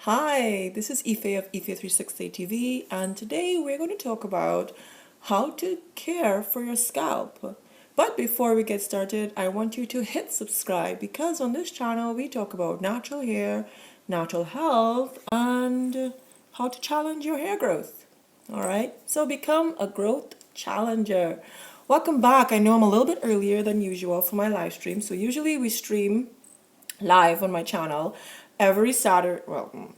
Hi, this is Ife of Ife360 TV, and today we're going to talk about how to care for your scalp. But before we get started, I want you to hit subscribe because on this channel we talk about natural hair, natural health, and how to challenge your hair growth. All right, so become a growth challenger. Welcome back. I know I'm a little bit earlier than usual for my live stream, so usually we stream live on my channel every Saturday,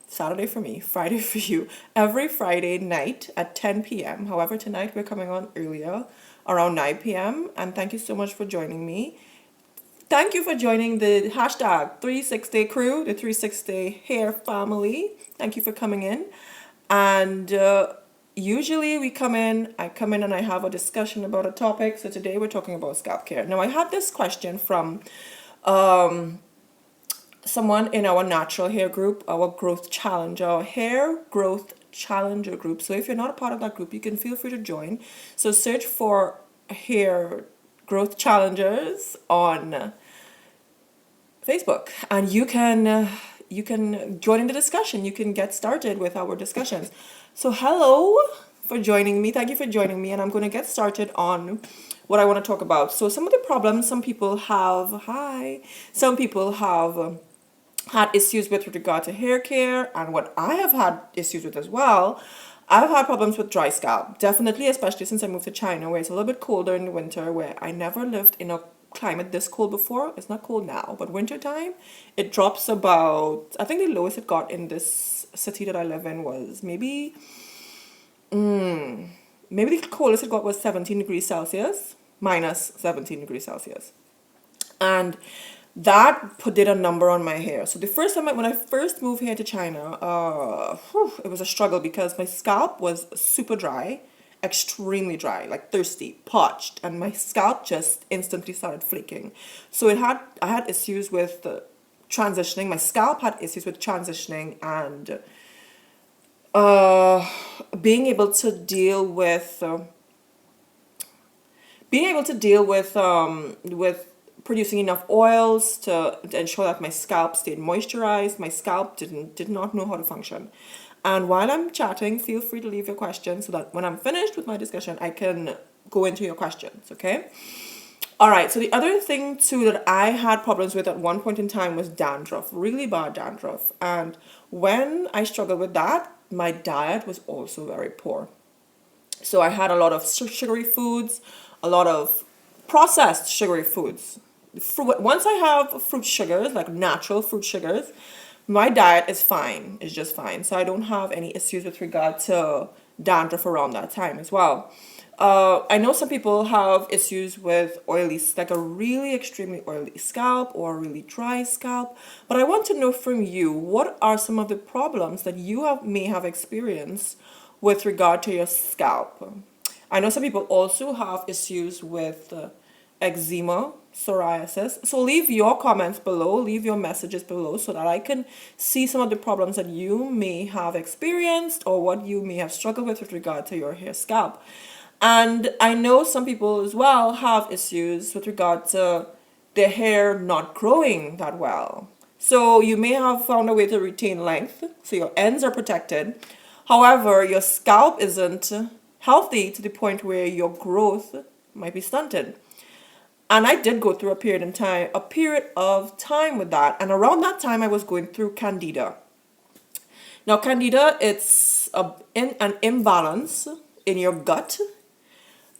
Saturday for me, Friday for you, every Friday night at 10 p.m. However, tonight we're coming on earlier, around 9 p.m. And thank you so much for joining me. Thank you for joining the hashtag 360 crew, the 360 hair family. Thank you for coming in. And usually I come in and I have a discussion about a topic. So today we're talking about scalp care. Now I had this question from someone in our natural hair group, our growth challenger, hair growth challenger group. So if you're not a part of that group, you can feel free to join. So search for hair growth challengers on Facebook, and you can join in the discussion. You can get started with our discussions. So hello for joining me. Thank you for joining me, and I'm going to get started on what I want to talk about. So some of the problems some people have. Hi, some people have had issues with regard to hair care, and what I have had issues with as well. I've had problems with dry scalp, definitely, especially since I moved to China, where it's a little bit colder in the winter, where I never lived in a climate this cold before. It's not cold now, but winter time, it drops about, I think the lowest it got in this city that I live in was maybe the coldest it got was 17 degrees Celsius, minus 17 degrees Celsius. And that did a number on my hair. So the first time when I first moved here to China, it was a struggle because my scalp was super dry, extremely dry, like thirsty, parched, and my scalp just instantly started flaking. So I had issues with transitioning. My scalp had issues with transitioning and being able to deal with with producing enough oils to ensure that my scalp stayed moisturized. My scalp did not know how to function. And while I'm chatting, feel free to leave your questions so that when I'm finished with my discussion, I can go into your questions, okay? All right, so the other thing too that I had problems with at one point in time was dandruff, really bad dandruff. And when I struggled with that, my diet was also very poor. So I had a lot of sugary foods, a lot of processed sugary foods. Once I have fruit sugars, like natural fruit sugars, my diet is fine. It's just fine. So I don't have any issues with regard to dandruff around that time as well. I know some people have issues with oily, like a really extremely oily scalp or a really dry scalp. But I want to know from you, what are some of the problems that may have experienced with regard to your scalp? I know some people also have issues with eczema, psoriasis. So leave your comments below, leave your messages below so that I can see some of the problems that you may have experienced or what you may have struggled with regard to your hair scalp. And I know some people as well have issues with regard to their hair not growing that well. So you may have found a way to retain length, so your ends are protected. However, your scalp isn't healthy to the point where your growth might be stunted. And I did go through a period of time with that. And around that time, I was going through candida. Now, candida, it's an imbalance in your gut.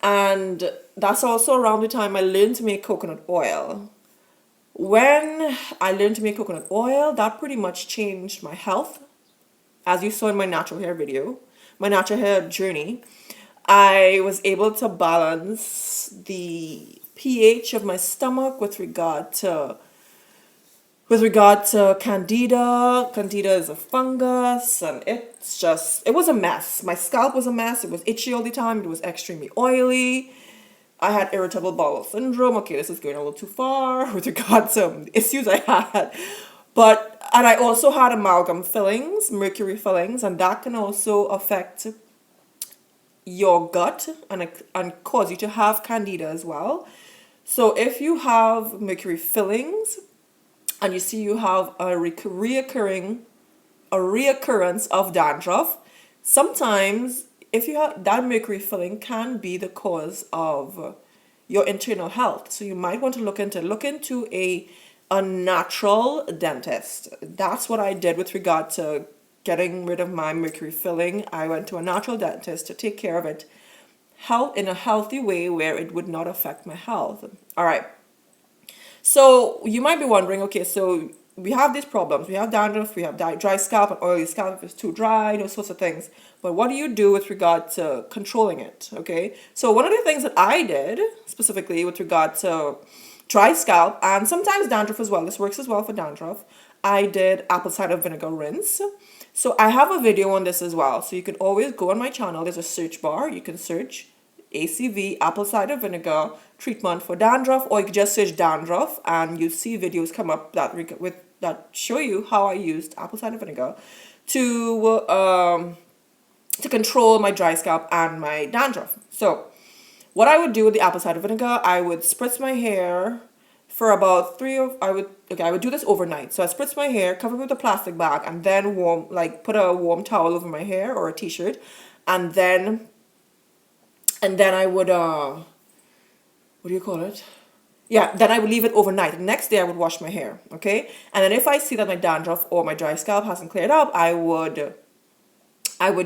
And that's also around the time I learned to make coconut oil. When I learned to make coconut oil, that pretty much changed my health. As you saw in my natural hair video, my natural hair journey, I was able to balance the pH of my stomach with regard to candida. Candida is a fungus, and it was a mess. My scalp was a mess. It was itchy all the time. It was extremely oily. I had irritable bowel syndrome. Okay, this is going a little too far with regard to issues I had. And I also had amalgam fillings, mercury fillings, and that can also affect your gut and cause you to have candida as well. So if you have mercury fillings and you see you have a reoccurring a reoccurrence of dandruff. Sometimes, if you have that mercury filling, can be the cause of your internal health. So you might want to look into a natural dentist. That's what I did with regard to getting rid of my mercury filling. I went to a natural dentist to take care of it health in a healthy way where it would not affect my health. All right. So you might be wondering, okay, so we have these problems. We have dandruff, we have dry scalp and oily scalp if it's too dry, those sorts of things. But what do you do with regard to controlling it? Okay. So one of the things that I did specifically with regard to dry scalp and sometimes dandruff as well, this works as well for dandruff, I did apple cider vinegar rinse. So I have a video on this as well. So you can always go on my channel. There's a search bar. You can search ACV, apple cider vinegar treatment for dandruff, or you can just search dandruff and you see videos come up that show you how I used apple cider vinegar to control my dry scalp and my dandruff. So what I would do with the apple cider vinegar, I would spritz my hair for about I would do this overnight. So I spritz my hair, cover it with a plastic bag, and then put a warm towel over my hair or a t-shirt, and then I would what do you call it? Yeah, then I would leave it overnight. The next day I would wash my hair, okay? And then if I see that my dandruff or my dry scalp hasn't cleared up, I would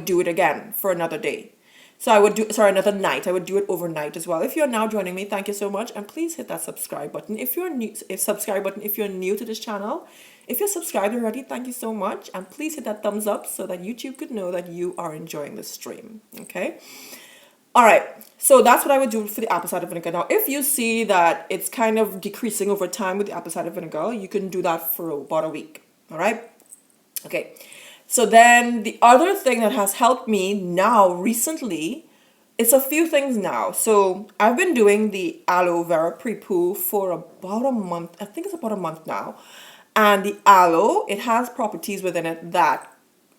do it again for another day. So I would another night. I would do it overnight as well. If you're now joining me, thank you so much. And please hit that subscribe button. If you're new to this channel. If you're subscribed already, thank you so much. And please hit that thumbs up so that YouTube could know that you are enjoying the stream. Okay? All right, so that's what I would do for the apple cider vinegar. Now, if you see that it's kind of decreasing over time with the apple cider vinegar, you can do that for about a week. All right? Okay. So then the other thing that has helped me now recently, it's a few things now. So I've been doing the aloe vera pre-poo for about a month. I think it's about a month now. And the aloe, it has properties within it that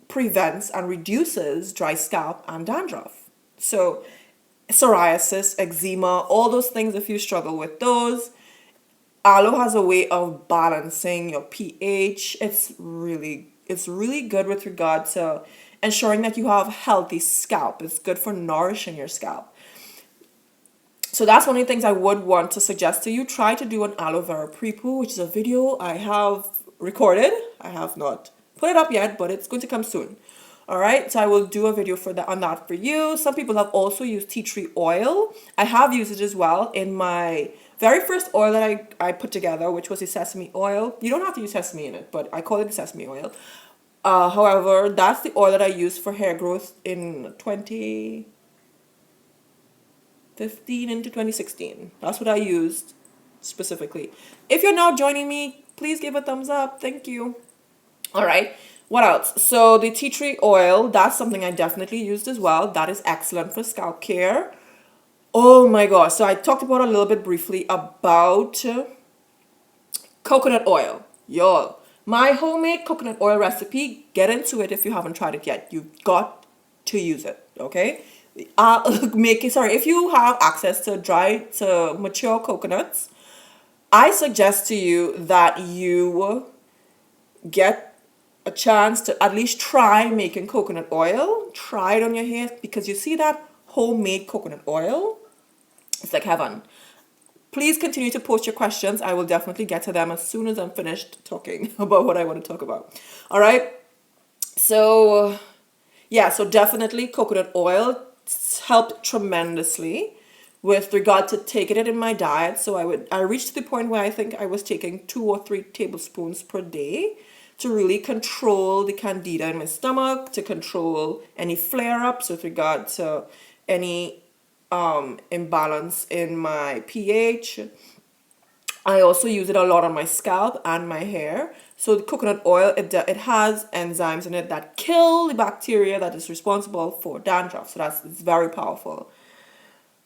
prevents and reduces dry scalp and dandruff. So psoriasis, eczema, all those things, if you struggle with those, aloe has a way of balancing your pH. It's really good with regard to ensuring that you have healthy scalp. It's good for nourishing your scalp. So that's one of the things I would want to suggest to you. Try to do an aloe vera pre-poo, which is a video I have recorded. I have not put it up yet, but it's going to come soon. All right, so I will do a video on that for you. Some people have also used tea tree oil. I have used it as well in my very first oil that I put together, which was the sesame oil. You don't have to use sesame in it, but I call it the sesame oil. However, that's the oil that I used for hair growth in 2015 into 2016. That's what I used specifically. If you're now joining me, please give a thumbs up. Thank you. All right. What else? So the tea tree oil, that's something I definitely used as well. That is excellent for scalp care. Oh my gosh. So I talked about a little bit briefly about coconut oil. Y'all, my homemade coconut oil recipe, get into it if you haven't tried it yet. You've got to use it, okay? If you have access to mature coconuts, I suggest to you that you get a chance to at least try making coconut oil. Try it on your hair, because you see that homemade coconut oil, it's like heaven. Please continue to post your questions. I will definitely get to them as soon as I'm finished talking about what I want to talk about. All right. So yeah, so definitely coconut oil helped tremendously with regard to taking it in my diet. So I reached to the point where I think I was taking 2 or 3 tablespoons per day to really control the candida in my stomach, to control any flare-ups with regard to any imbalance in my pH. I also use it a lot on my scalp and my hair. So the coconut oil, it has enzymes in it that kill the bacteria that is responsible for dandruff. So it's very powerful.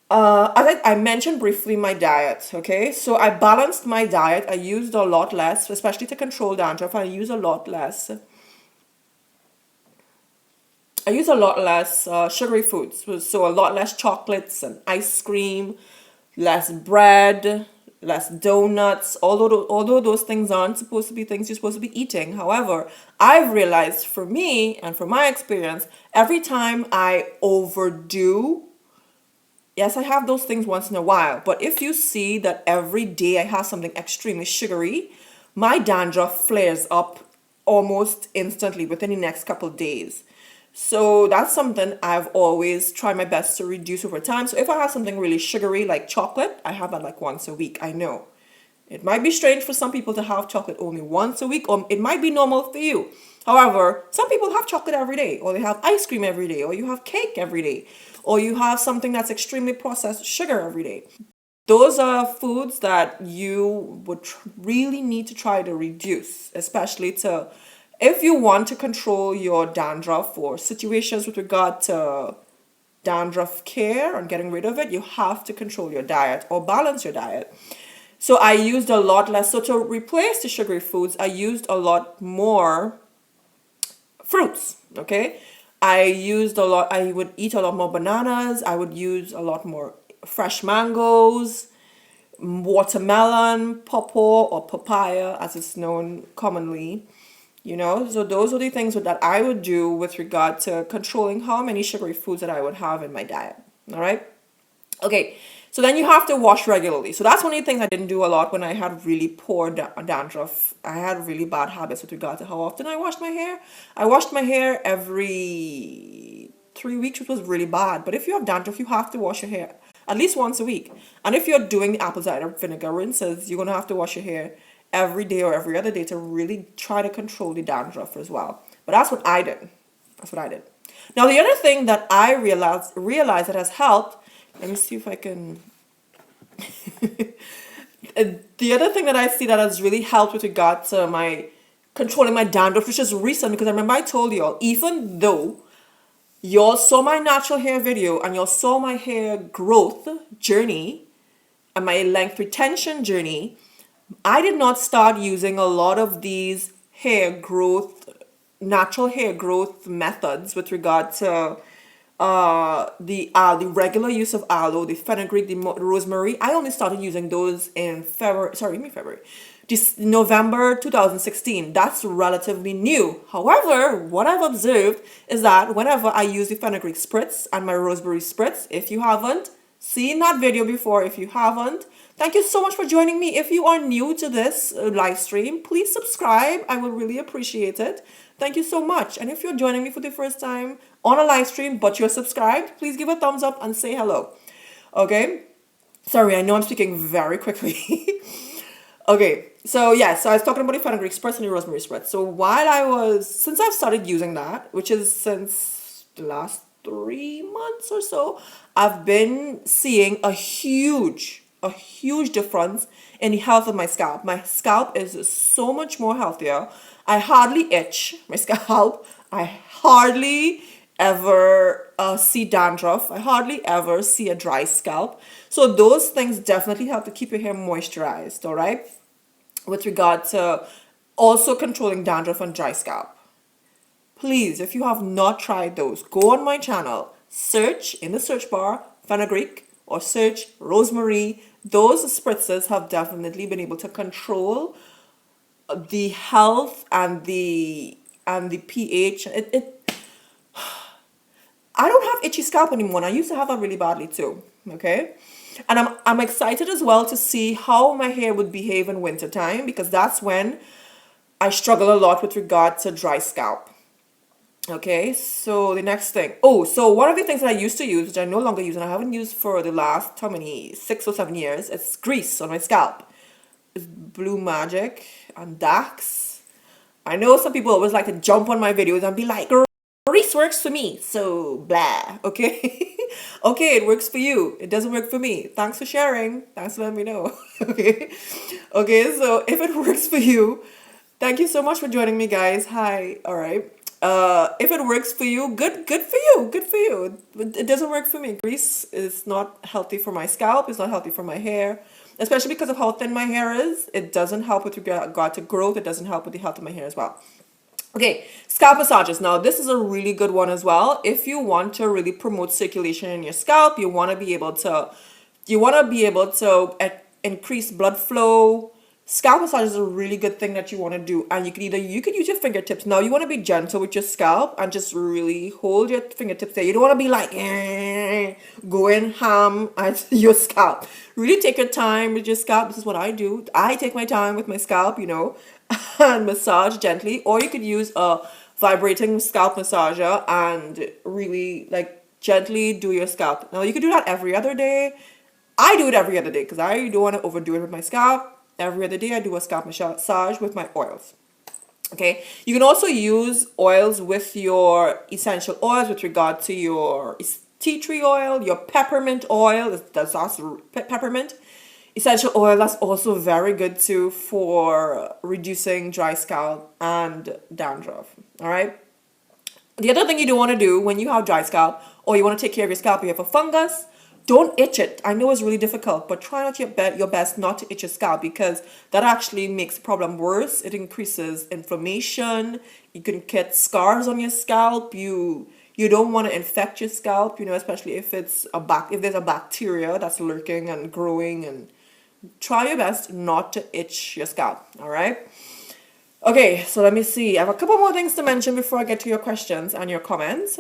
As I mentioned briefly my diet, okay? So I balanced my diet. I used a lot less, especially to control dandruff. I use a lot less sugary foods. So a lot less chocolates and ice cream, less bread, less donuts, although those things aren't supposed to be things you're supposed to be eating. However, I've realized for me and from my experience, every time I overdo, yes, I have those things once in a while, but if you see that every day I have something extremely sugary, my dandruff flares up almost instantly within the next couple of days. So that's something I've always tried my best to reduce over time. So if I have something really sugary like chocolate, I have that like once a week. I know. It might be strange for some people to have chocolate only once a week, or it might be normal for you. However, some people have chocolate every day, or they have ice cream every day, or you have cake every day, or you have something that's extremely processed sugar every day. Those are foods that you would really need to try to reduce, especially to if you want to control your dandruff or situations with regard to dandruff care and getting rid of it, you have to control your diet or balance your diet. So I used a lot less. So to replace the sugary foods, I used a lot more fruits. Okay. I would eat a lot more bananas. I would use a lot more fresh mangoes, watermelon, pawpaw, or papaya, as it's known commonly. So those are the things that I would do with regard to controlling how many sugary foods that I would have in my diet. All right. Okay. So then you have to wash regularly. So that's one of the things I didn't do a lot when I had really poor dandruff. I had really bad habits with regard to how often I washed my hair. I washed my hair every 3 weeks, which was really bad. But if you have dandruff, you have to wash your hair at least once a week. And if you're doing the apple cider vinegar rinses, you're going to have to wash your hair every day or every other day to really try to control the dandruff as well. But that's what I did. Now, the other thing that I realized that has helped, let me see if I can. The other thing that I see that has really helped with regard to my controlling my dandruff, which is recent, because I remember I told y'all, even though y'all saw my natural hair video and y'all saw my hair growth journey and my length retention journey, I did not start using a lot of these natural hair growth methods with regard to the regular use of aloe, the fenugreek, the rosemary. I only started using those in November 2016. That's relatively new. However, what I've observed is that whenever I use the fenugreek spritz and my rosemary spritz, if you haven't seen that video before, thank you so much for joining me. If you are new to this live stream, please subscribe. I would really appreciate it. Thank you so much. And if you're joining me for the first time on a live stream, but you're subscribed, please give a thumbs up and say hello. Okay? Sorry, I know I'm speaking very quickly. Okay, so I was talking about the fenugreek spritz and the rosemary spritz. So since I've started using that, which is since the last 3 months or so, I've been seeing a huge difference in the health of my scalp. My scalp is so much more healthier. I hardly itch my scalp. I hardly ever see dandruff. I hardly ever see a dry scalp. So those things definitely help to keep your hair moisturized, all right? With regard to also controlling dandruff and dry scalp. Please, if you have not tried those, go on my channel, search in the search bar fenugreek or search rosemary. Those spritzes have definitely been able to control the health and the pH. I don't have itchy scalp anymore. I used to have that really badly too. Okay, and I'm excited as well to see how my hair would behave in wintertime, because that's when I struggle a lot with regard to dry scalp. Okay, so the next thing. So one of the things that I used to use, which I no longer use and I haven't used for the last 6 or 7 years, it's grease on my scalp. It's Blue Magic and Dax. I know some people always like to jump on my videos and be like, grease works for me, so blah. Okay. Okay, it works for you. It doesn't work for me. Thanks for sharing. Thanks for letting me know. Okay. So if it works for you, thank you so much for joining me, guys. Hi. All right. If it works for you, good for you. It doesn't work for me. Grease is not healthy for my scalp. It's not healthy for my hair, especially because of how thin my hair is. It doesn't help with regard to growth. It doesn't help with the health of my hair as well. Okay, scalp massages. Now, this is a really good one as well. If you want to really promote circulation in your scalp, you want to be able to increase blood flow. Scalp massage is a really good thing that you want to do, and you could use your fingertips. Now you want to be gentle with your scalp and just really hold your fingertips there. You don't want to be like going ham at your scalp. Really take your time with your scalp. This is what I do. I take my time with my scalp, and massage gently. Or you could use a vibrating scalp massager and really like gently do your scalp. Now you could do that every other day. I do it every other day because I don't want to overdo it with my scalp. Every other day I do a scalp massage with my oils. Okay, you can also use oils with your essential oils with regard to your tea tree oil, your peppermint oil. That's also peppermint. Essential oil, that's also very good too for reducing dry scalp and dandruff. All right. The other thing you don't want to do when you have dry scalp or you want to take care of your scalp, you have a fungus, don't itch it. I know it's really difficult, but try not your best not to itch your scalp because that actually makes the problem worse. It increases inflammation. You can get scars on your scalp. You don't want to infect your scalp, especially if there's a bacteria that's lurking and growing. And try your best not to itch your scalp. All right. Okay, so let me see. I have a couple more things to mention before I get to your questions and your comments.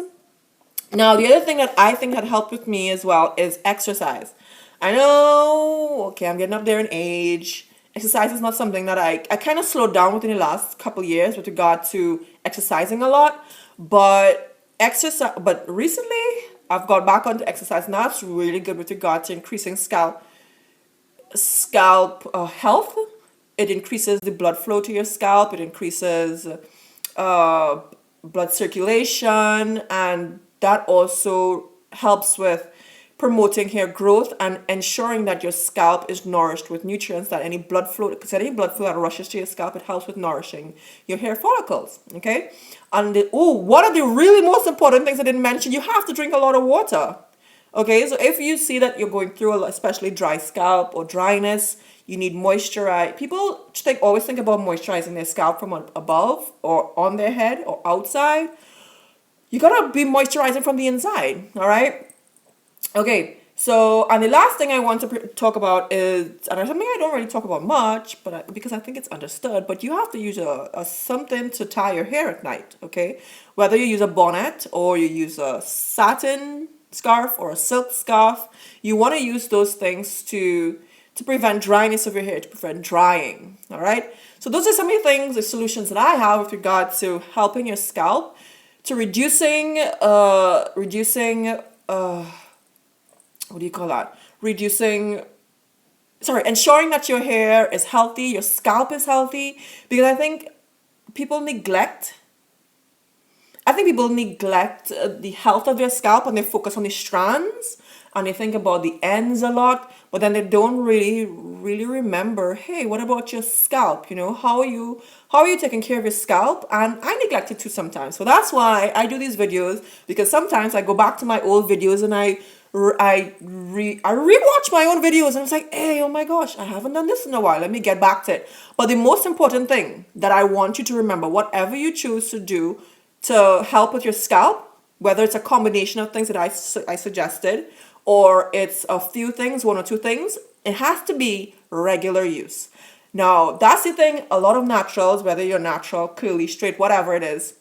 Now, the other thing that I think had helped with me as well is exercise. I know, okay, I'm getting up there in age. Exercise is not something that I kind of slowed down within the last couple years with regard to exercising a lot. But recently, I've got back onto exercise. Now, it's really good with regard to increasing scalp health. It increases the blood flow to your scalp. It increases blood circulation, and that also helps with promoting hair growth and ensuring that your scalp is nourished with nutrients, that any blood flow, because any blood flow that rushes to your scalp, it helps with nourishing your hair follicles. Okay. And one of the really most important things I didn't mention, you have to drink a lot of water. Okay, so if you see that you're going through especially dry scalp or dryness, you need moisturize. People always think about moisturizing their scalp from above or on their head or outside. You gotta be moisturizing from the inside, all right? Okay, so, and the last thing I want to talk about is, and something I don't really talk about much, but because I think it's understood, but you have to use a something to tie your hair at night, okay? Whether you use a bonnet or you use a satin scarf or a silk scarf, you want to use those things to prevent dryness of your hair, to prevent drying. All right. So those are some of the things, the solutions that I have with regard to helping your scalp, to reducing what do you call that? Ensuring that your hair is healthy, your scalp is healthy, because I think people neglect the health of their scalp and they focus on the strands and they think about the ends a lot, but then they don't really remember, hey, what about your scalp? How are you taking care of your scalp? And I neglect it too sometimes. So that's why I do these videos, because sometimes I go back to my old videos and I rewatch my own videos and it's like, hey, oh my gosh, I haven't done this in a while. Let me get back to it. But the most important thing that I want you to remember, whatever you choose to do to help with your scalp, whether it's a combination of things that I suggested, or it's a few things, one or two things, it has to be regular use. Now, that's the thing, a lot of naturals, whether you're natural, curly, straight, whatever it is,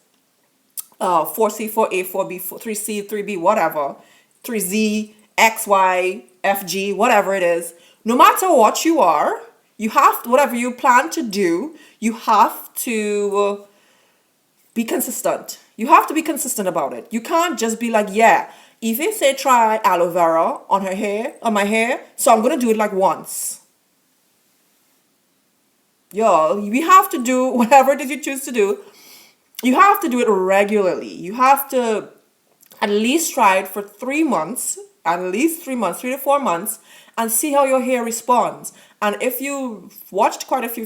4C, 4A, 4B, 3C, 3B, whatever, 3Z, XY, FG, whatever it is, no matter what you are, you have to, whatever you plan to do, you have to be consistent. You have to be consistent about it. You can't just be like, yeah, if they say try aloe vera on my hair, so I'm going to do it like once. Yo, we have to do whatever it is you choose to do. You have to do it regularly. You have to at least try it for 3 months, 3 to 4 months, and see how your hair responds. And if you've watched quite a few,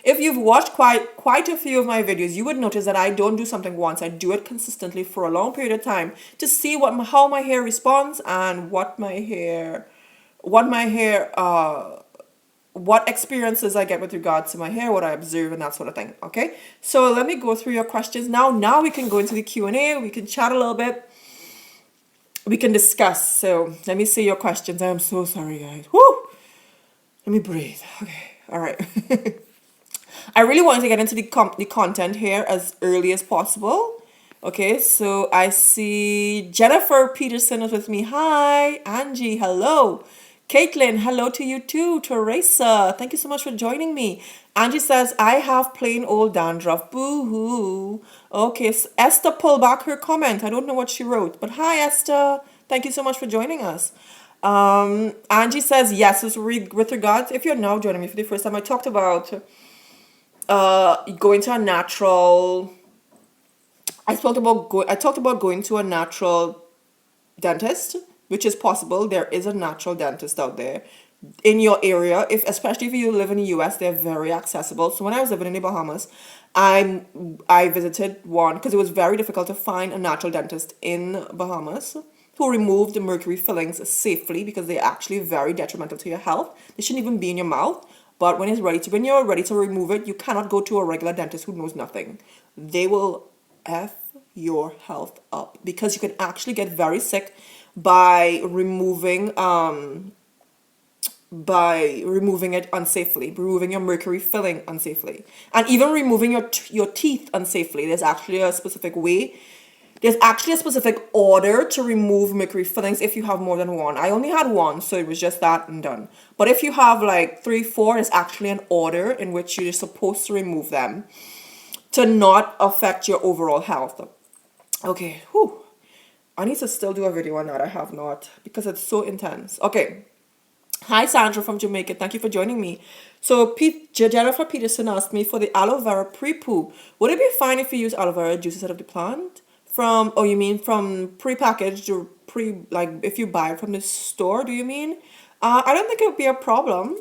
if you've watched quite a few of my videos, you would notice that I don't do something once. I do it consistently for a long period of time to see how my hair responds and what experiences I get with regards to my hair, what I observe, and that sort of thing. Okay, so let me go through your questions now. Now we can go into the Q&A. We can chat a little bit. We can discuss. So let me see your questions. I am so sorry, guys. Woo! Let me breathe. Okay. All right. I really wanted to get into the content here as early as possible. Okay, so I see Jennifer Peterson is with me. Hi, Angie. Hello. Caitlin, hello to you too. Teresa, thank you so much for joining me. Angie says, I have plain old dandruff. Boo hoo. Okay, so Esther pulled back her comment. I don't know what she wrote, but hi, Esther. Thank you so much for joining us. Angie says, yes, with regards, if you're now joining me for the first time, I talked about going to a natural. I talked about going to a natural dentist, which is possible. There is a natural dentist out there in your area. If especially if you live in the US, they're very accessible. So when I was living in the Bahamas, I visited one because it was very difficult to find a natural dentist in Bahamas who removed the mercury fillings safely because they're actually very detrimental to your health. They shouldn't even be in your mouth. But when you're ready to remove it, you cannot go to a regular dentist who knows nothing. They will F your health up because you can actually get very sick by removing it unsafely, removing your mercury filling unsafely, and even removing your teeth unsafely. There's actually a specific order to remove mercury fillings if you have more than one. I only had one, so it was just that and done. But if you have like 3, 4, it's actually an order in which you're supposed to remove them to not affect your overall health. Okay, whew. I need to still do a video on that. I have not because it's so intense. Okay. Hi, Sandra from Jamaica. Thank you for joining me. So Jennifer Peterson asked me for the aloe vera pre-poo. Would it be fine if you use aloe vera juice instead of the plant? You mean from pre-packaged or like if you buy it from the store, do you mean? I don't think it would be a problem.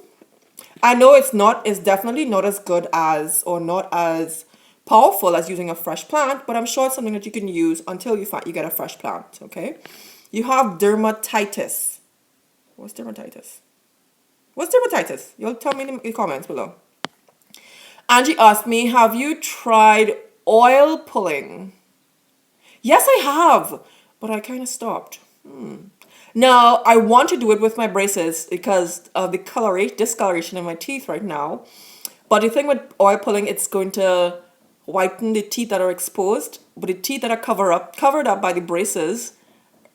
I know it's definitely not as good as or not as powerful as using a fresh plant, but I'm sure it's something that you can use until you get a fresh plant, okay? You have dermatitis. What's dermatitis? What's dermatitis? You'll tell me in the comments below. Angie asked me, have you tried oil pulling? Yes, I have, but I kind of stopped. Now, I want to do it with my braces because of the discoloration in my teeth right now. But the thing with oil pulling, it's going to whiten the teeth that are exposed, but the teeth that are covered up by the braces,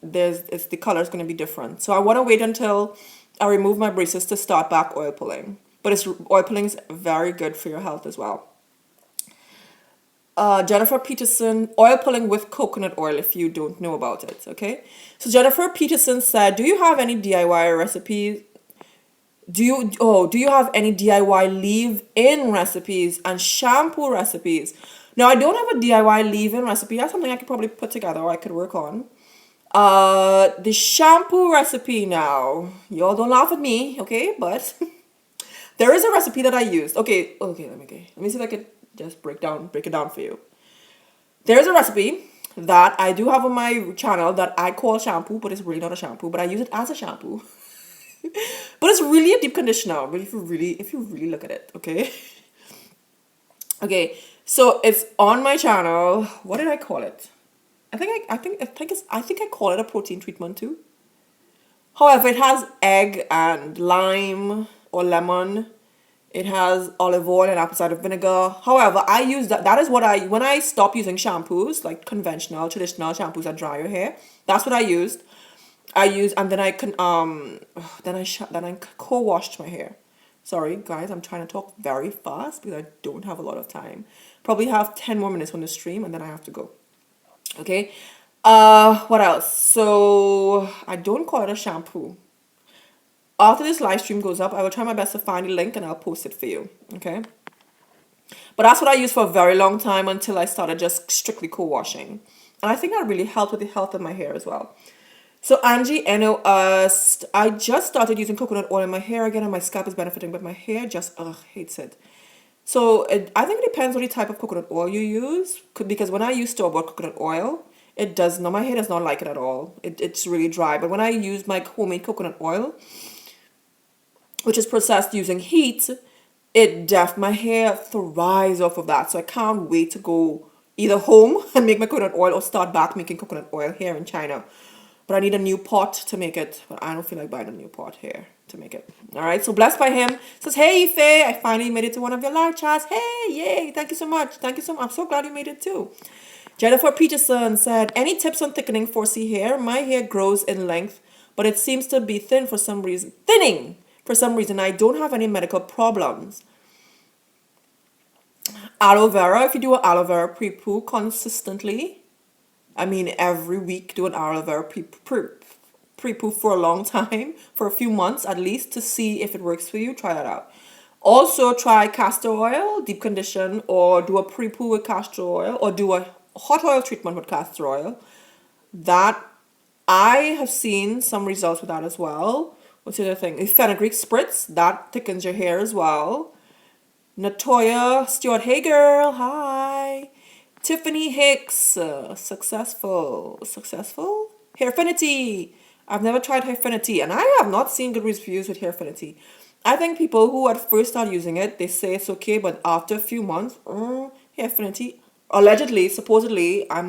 the color is going to be different. So I want to wait until I remove my braces to start back oil pulling. But oil pulling is very good for your health as well. Jennifer Peterson, oil pulling with coconut oil if you don't know about it, okay? So Jennifer Peterson said, do you have any DIY recipes? Do you have any DIY leave-in recipes and shampoo recipes? Now, I don't have a DIY leave-in recipe. That's something I could probably put together or I could work on. The shampoo recipe now. Y'all don't laugh at me, okay? But there is a recipe that I used. Okay, let me see if I could just break it down for you. There's a recipe that I do have on my channel that I call shampoo, but it's really not a shampoo, but I use it as a shampoo. But it's really a deep conditioner, but if you really look at it, okay? Okay, so it's on my channel. What did I call it? I think I call it a protein treatment too. However, it has egg and lime or lemon. It has olive oil and apple cider vinegar. However, I use that. That is what when I stop using shampoos, like traditional shampoos that dry your hair. That's what I used. And then I co-washed my hair. Sorry, guys, I'm trying to talk very fast because I don't have a lot of time. Probably have 10 more minutes on the stream and then I have to go. Okay. What else? So I don't call it a shampoo. After this live stream goes up, I will try my best to find the link and I'll post it for you. Okay. But that's what I used for a very long time until I started just strictly co-washing. And I think that really helped with the health of my hair as well. So Angie Eno asked, I just started using coconut oil in my hair again and my scalp is benefiting, but my hair just hates it. So I think it depends on the type of coconut oil you use, because when I use store-bought coconut oil, my hair does not like it at all. It's really dry. But when I use my homemade coconut oil, which is processed using heat, my hair thrives off of that. So I can't wait to go either home and make my coconut oil or start back making coconut oil here in China. But I need a new pot to make it. But I don't feel like buying a new pot here. to make it. All right, so blessed by him. Says, hey, Faye, I finally made it to one of your live chats. Hey, yay, thank you so much. Thank you so much. I'm so glad you made it too. Jennifer Peterson said, any tips on thickening 4C hair? My hair grows in length, but it seems to be thin for some reason. Thinning for some reason. I don't have any medical problems. Aloe vera, if you do an aloe vera pre-poo consistently, I mean every week do an aloe vera pre-poo for a long time, for a few months at least, to see if it works for you. Try that out. Also try castor oil, deep condition, or do a pre-poo with castor oil, or do a hot oil treatment with castor oil. That, I have seen some results with that as well. What's the other thing? A fenugreek spritz, that thickens your hair as well. Natoya Stewart, hey girl, hi. Tiffany Hicks, successful? Hairfinity. I've never tried Hairfinity, and I have not seen good reviews with Hairfinity. I think people who at first start using it, they say it's okay, but after a few months, Hairfinity, allegedly, supposedly, I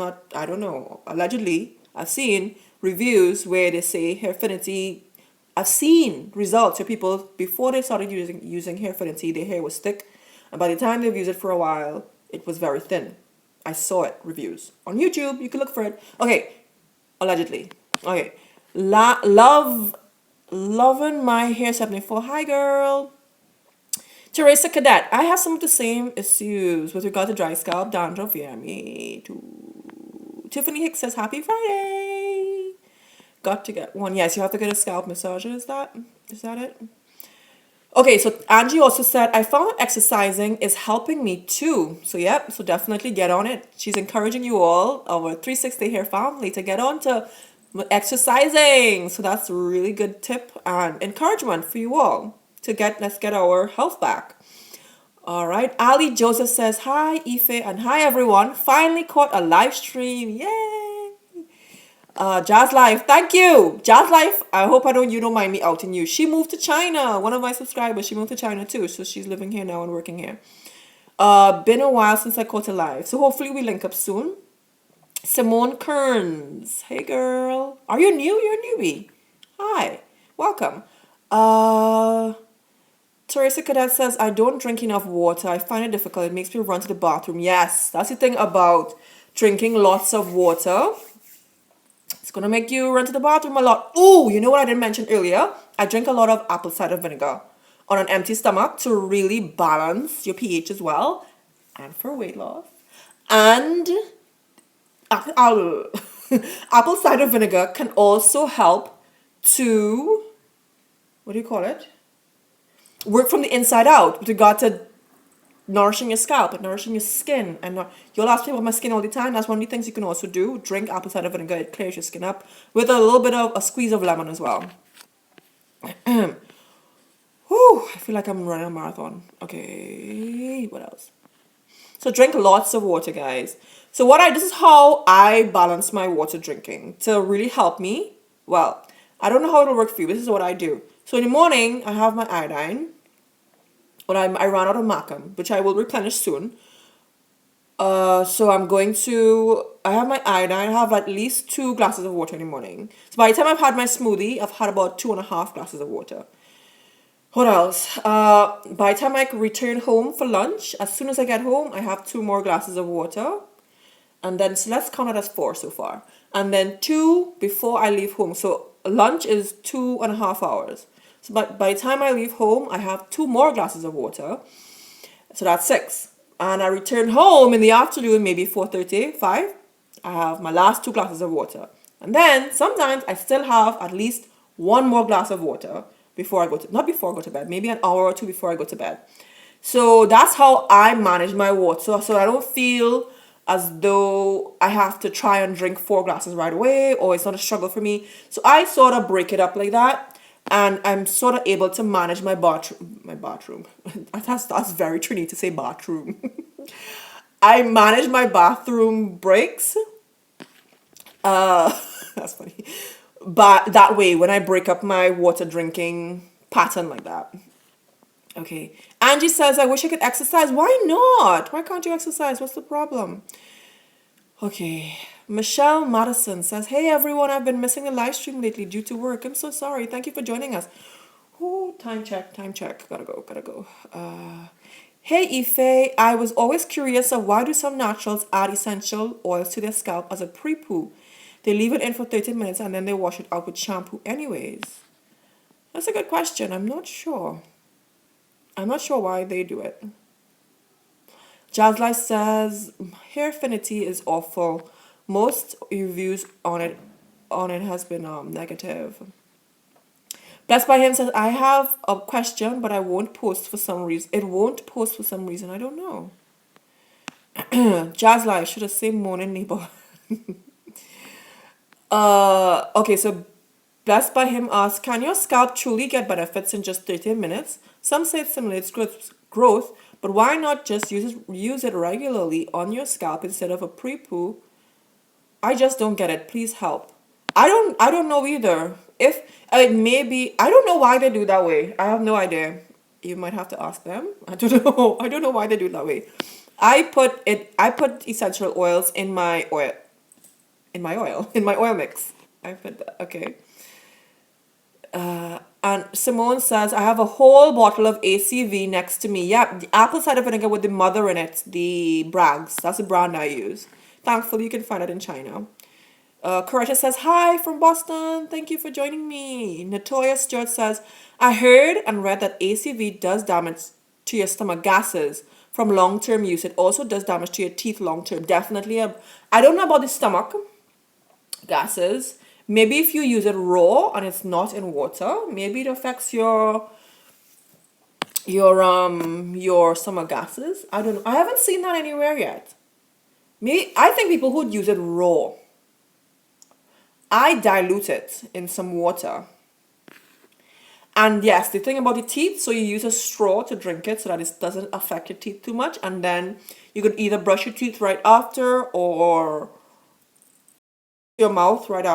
don't know, allegedly, I've seen reviews where they say Hairfinity, I've seen results where people, before they started using Hairfinity, their hair was thick, and by the time they've used it for a while, it was very thin. I saw it, reviews. On YouTube, you can look for it. Okay, allegedly. Okay. Loving my hair 74. Hi, girl. Teresa Cadet. I have some of the same issues with regard to dry scalp, dandruff. Yeah, me too. Tiffany Hicks says, happy Friday. Got to get one. Yes, you have to get a scalp massage. Is that it? Okay, so Angie also said, I found that exercising is helping me too. So yep, so definitely get on it. She's encouraging you all, our 360 Hair family, to get on to exercising. So that's a really good tip and encouragement for you all to let's get our health back. All right, Ali Joseph says, hi Ife and hi everyone. Finally caught a live stream. Yay! Jazz Life, thank you. Jazz Life, I hope you don't mind me outing you. She moved to China. One of my subscribers, she moved to China too. So she's living here now and working here. Been a while since I caught a live. So hopefully we link up soon. Simone Kearns. Hey girl. Are you new? You're a newbie. Hi. Welcome. Teresa Cadet says, I don't drink enough water. I find it difficult. It makes me run to the bathroom. Yes, that's the thing about drinking lots of water. It's going to make you run to the bathroom a lot. Ooh, you know what I didn't mention earlier? I drink a lot of apple cider vinegar on an empty stomach to really balance your pH as well. And for weight loss. And apple cider vinegar can also help to, what do you call it? Work from the inside out with regard to nourishing your scalp and nourishing your skin. And you'll ask me about my skin all the time. That's one of the things you can also do. Drink apple cider vinegar. It clears your skin up with a little bit of a squeeze of lemon as well. Whew, I feel like I'm running a marathon. Okay, what else? So drink lots of water, guys. So this is how I balance my water drinking to really help me. Well, I don't know how it'll work for you. This is what I do. So in the morning, I have my iodine. But I ran out of Macam, which I will replenish soon. So I have my iodine. I have at least 2 glasses of water in the morning. So by the time I've had my smoothie, I've had about 2.5 glasses of water. What else? By the time I return home for lunch, as soon as I get home, I have 2 more glasses of water. And then, so let's count it as 4 so far. And then 2 before I leave home. So lunch is 2.5 hours. So by the time I leave home, I have 2 more glasses of water. So that's 6. And I return home in the afternoon, maybe 4:30, 5. I have my last 2 glasses of water. And then sometimes I still have at least 1 more glass of water not before I go to bed, maybe an hour or 2 before I go to bed. So that's how I manage my water. So I don't feel as though I have to try and drink 4 glasses right away, or it's not a struggle for me. So I sort of break it up like that. And I'm sort of able to manage my bathroom. That's very Trini to say bathroom. I manage my bathroom breaks. That's funny. But that way, when I break up my water drinking pattern like that. Okay. Angie says, I wish I could exercise. Why not? Why can't you exercise? What's the problem? Okay. Michelle Madison says, hey everyone, I've been missing the live stream lately due to work. I'm so sorry. Thank you for joining us. Oh, time check, time check. Gotta go, gotta go. Hey Ife, I was always curious of why do some naturals add essential oils to their scalp as a pre-poo? They leave it in for 30 minutes and then they wash it out with shampoo anyways. That's a good question. I'm not sure. I'm not sure why they do it. Jazzlight says hair affinity is awful. Most reviews on it has been negative. Blessed by him says I have a question, but I won't post for some reason. It won't post for some reason. I don't know. Jazzlight should have said morning neighbor. Okay, so blessed by him asks, can your scalp truly get benefits in just 30 minutes? Some say it stimulates growth, but why not just use it regularly on your scalp instead of a pre-poo? I just don't get it. Please help. I don't know either. If it may be, I don't know why they do that way. I have no idea. You might have to ask them. I don't know. I don't know why they do it that way. I put essential oils in my oil mix. I put that. Okay. And Simone says, I have a whole bottle of ACV next to me. Yep, the apple cider vinegar with the mother in it, the Bragg's. That's the brand I use. Thankfully, you can find it in China. Coretta says, hi from Boston. Thank you for joining me. Natoya Stewart says, I heard and read that ACV does damage to your stomach gases from long-term use. It also does damage to your teeth long-term. Definitely. I don't know about the stomach gases. Maybe if you use it raw and it's not in water, maybe it affects your stomach gases. I don't know. I haven't seen that anywhere yet. Maybe I think people who'd use it raw. I dilute it in some water. And yes, the thing about the teeth, so you use a straw to drink it so that it doesn't affect your teeth too much, and then you could either brush your teeth right after or your mouth right after.